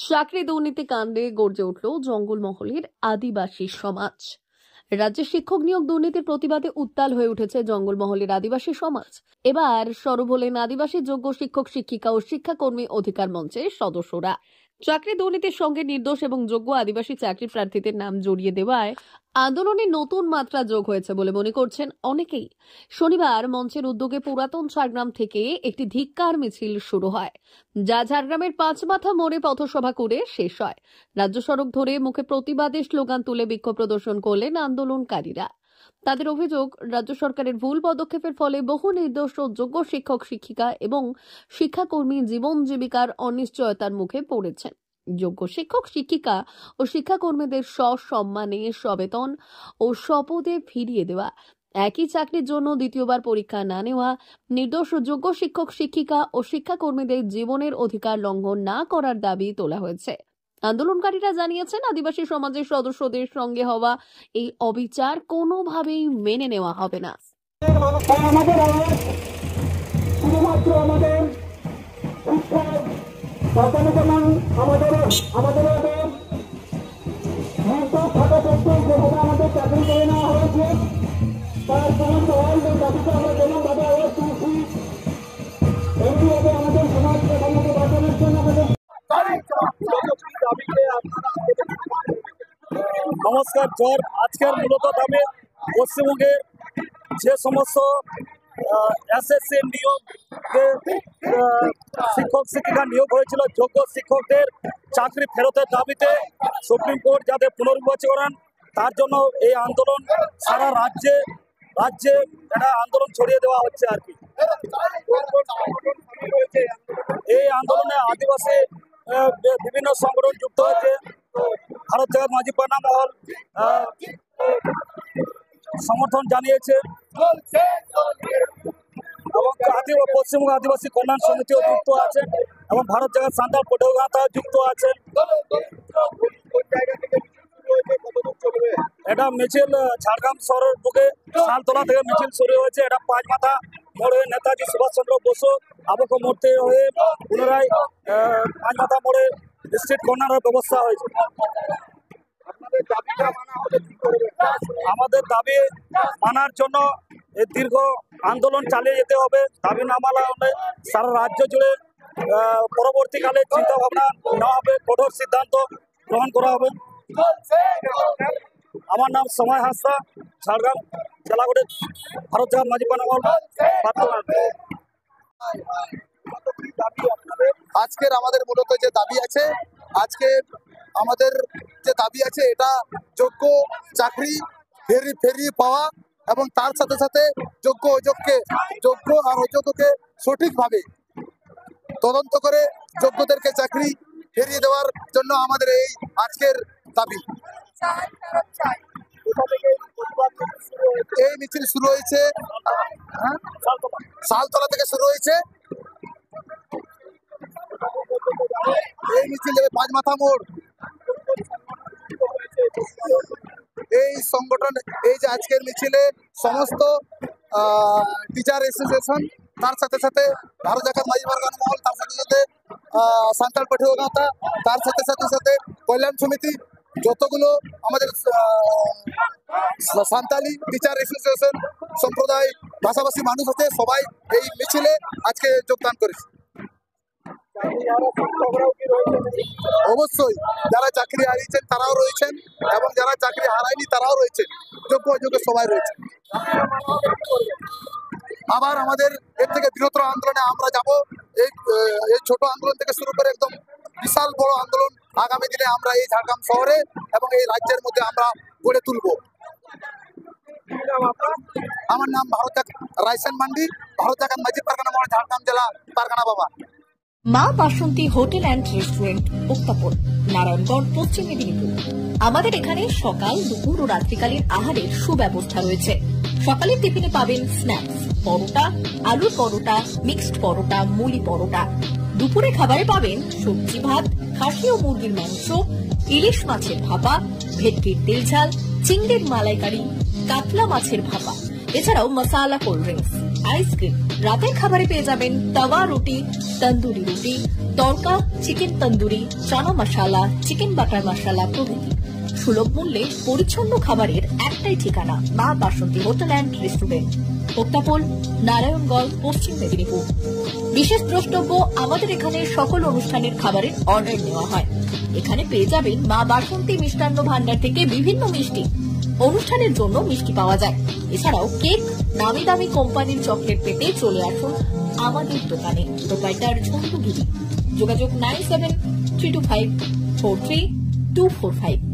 চাকরি দুর্নীতি কাণ্ডে গর্জে উঠল জঙ্গলমহলের আদিবাসী সমাজ। রাজ্যে শিক্ষক নিয়োগ দুর্নীতির প্রতিবাদে উত্তাল হয়ে উঠেছে জঙ্গলমহলের আদিবাসী সমাজ। এবার সরব হলেন আদিবাসী যোগ্য শিক্ষক শিক্ষিকা ও শিক্ষাকর্মী অধিকার মঞ্চের সদস্যরা। চাকরি দুর্নীতির সঙ্গে নির্দোষ এবং যোগ্য আদিবাসী চাকরি প্রার্থীদের নাম জড়িয়ে দেওয়ায় আন্দোলনে নতুন মাত্রা যোগ হয়েছে বলে মনে করছেন অনেকেই। শনিবার মঞ্চের উদ্যোগে পুরাতন ঝাড়গ্রাম থেকে একটি ধিক্কার মিছিল শুরু হয়, যা ঝাড়গ্রামের পাঁচমাথা মোড়ে পথসভা করে শেষ হয়। রাজ্য সড়ক ধরে মুখে প্রতিবাদের স্লোগান তুলে বিক্ষোভ প্রদর্শন করলেন আন্দোলনকারীরা। তাদের অভিযোগ, রাজ্য সরকারের ভুল পদক্ষেপের ফলে বহু নির্দোষ ও যোগ্য শিক্ষক শিক্ষিকা এবং শিক্ষাকর্মী জীবন জীবিকার অনিশ্চয়তার মুখে পড়েছেন। যোগ্য শিক্ষক শিক্ষিকা ও শিক্ষাকর্মীদের সসম্মানে সবেতন ও শপথে ফিরিয়ে দেওয়া, একই চাকরির জন্য দ্বিতীয়বার পরীক্ষা না নেওয়া, নির্দোষ ও যোগ্য শিক্ষক শিক্ষিকা ও শিক্ষাকর্মীদের জীবনের অধিকার লঙ্ঘন না করার দাবি তোলা হয়েছে। আন্দোলনকারীরা জানিয়েছেন, আদিবাসী সমাজের সদস্যদের সঙ্গে হওয়া এই অবিচার কোনোভাবেই মেনে নেওয়া হবে না। নমস্কার। জ্বর আজকের মূলত দামে পশ্চিমবঙ্গের যে সমস্ত এসএসসি নিয়োগ শিক্ষক শিক্ষিকা নিয়োগ হয়েছিল, যোগ্য শিক্ষকদের চাকরি ফেরতের দাবিতে সুপ্রিম কোর্ট যাতে পুনর্বিবেচনা করেন, তার জন্য এই আন্দোলন সারা রাজ্যে একটা আন্দোলন ছড়িয়ে দেওয়া হচ্ছে আর কি। এই আন্দোলনে আদিবাসী বিভিন্ন সংগঠন যুক্ত হয়েছে। ভারত জাগাত মাঝি পানা মহল সমর্থন জানিয়েছে এবং পশ্চিমবঙ্গ আদিবাসী কল্যাণ সমিতিও যুক্ত আছে এবং ভারত জাগাত সান্তাল পটুয়াগাঁও যুক্ত আছে। এটা মিছিল ঝাড়গ্রাম শহরের বুকে শালতলা থেকে মিছিল শুরু হয়েছে। এটা পাঁচমাথা মোড়ে নেতাজি সুভাষচন্দ্র বসু আবক্ষ মূর্তি হয়ে পুনরায় পাঁচমাথা মোড়ে স্ট্রিট কর্নারের ব্যবস্থা হয়েছে। আমাদের দাবি মানার জন্য এই দীর্ঘ আন্দোলন চালিয়ে যেতে হবে। দাবি না মানা হলে সারা রাজ্য জুড়ে পরবর্তীকালে চিন্তা ভাবনা নেওয়া হবে, কঠোর সিদ্ধান্ত গ্রহণ করা হবে। আমার নাম সময় হাসদা, ঝাড়গ্রাম জেলাগড়ের ভারত জাগাত মাঝি পানা মহল। আজকের আমাদের মূলত যে দাবি আছে, এটা যোগ্য চাকরি ফেরিয়ে পাওয়া এবং তার সাথে সাথে যোগ্য আর অযোগ্যকে সঠিকভাবে তদন্ত করে যোগ্যদেরকে চাকরি ফিরিয়ে দেওয়ার জন্য আমাদের এই আজকের দাবি। এই মিছিল শুরু হয়েছে শালতলা থেকে শুরু হয়েছে। এই মিছিল পাঁচমাথা মোড়। এই সংগঠন এই যে আজকের মিছিলে সমস্ত টিচার অ্যাসোসিয়েশন, তার সাথে সাথে ভারত জাগাত মাঝি পানা মহল, তার সাথে সাথে সান্তাল পটুয়াগাঁও, তার সাথে সাথে কল্যাণ সমিতি, যতগুলো আমাদের সান্তালি টিচার অ্যাসোসিয়েশন সম্প্রদায় ভাষাভাষী মানুষ আছে, সবাই এই মিছিলে আজকে যোগদান করেছে। অবশ্যই যারা চাকরি হারিয়েছেন তারাও রয়েছেন এবং যারা চাকরি হারায়নি তারাও রয়েছেন, যোগ্য অযোগ্য সবাই রয়েছে। আবার আমাদের এর থেকে বৃহত্তর আন্দোলনে আমরা যাব। এই ছোট আন্দোলন থেকে শুরু করে একদম বিশাল বড় আন্দোলন আগামী দিনে আমরা এই ঝাড়গ্রাম শহরে এবং এই রাজ্যের মধ্যে আমরা গড়ে তুলব। আমার নাম রাইসেন মান্ডি, ভারত জাগাত মাঝি পারগানা মহল, ঝাড়গ্রাম জেলা, পারগানা বাবা। মা বাসন্তী হোটেল অ্যান্ড রেস্টুরেন্ট, উত্তাপন, নারায়ণগড়, পশ্চিম মেদিনীপুর। আমাদের এখানে সকাল, দুপুর ও রাত্রিকালীন আহারের সুব্যবস্থা রয়েছে। সকালের টিফিনে পাবেন স্ন্যাক্স, পরোটা, আলুর পরোটা, মিক্সড পরোটা, মুলি পরোটা। দুপুরে খাবারে পাবেন সবজি ভাত, খাসি ও মুরগির মাংস, ইলিশ মাছের ভাপা, ভেটকির তেল ঝাল, চিংড়ির মালাইকারি, কাতলা মাছের ভাপা, এছাড়াও মশালা কোল্ড ড্রিঙ্কস, আইসক্রিম। রাতের খাবারে পেয়ে যাবেন তাওয়া রুটি, তন্দুরি রুটি, তড়কা, চিকেন তন্দুরি, চানা মশালা, চিকেন বাটার মশালা প্রভৃতি। সুলভ মূল্যে পরিচ্ছন্ন খাবারের একটাই ঠিকানা, মা বাসন্তী হোটেল অ্যান্ড রেস্টুরেন্ট, ওক্তাপোল, নারায়ণগঞ্জ, পশ্চিম মেদিনীপুর। বিশেষ দ্রষ্টব্য, আমাদের এখানে সকল অনুষ্ঠানের খাবারের অর্ডার নেওয়া হয়। এখানে পেয়ে যাবেন মা বাসন্তী মিষ্টান্ন ভান্ডার থেকে বিভিন্ন মিষ্টি। অনুষ্ঠানের জন্য মিষ্টি পাওয়া যায়। এছাড়াও কেক, নামি দামি কোম্পানির চকলেট পেতে চলে আসুন আমাদের দোকানে। প্রোপাইটার ঝন্টু গিরি। যোগাযোগ 9732543245।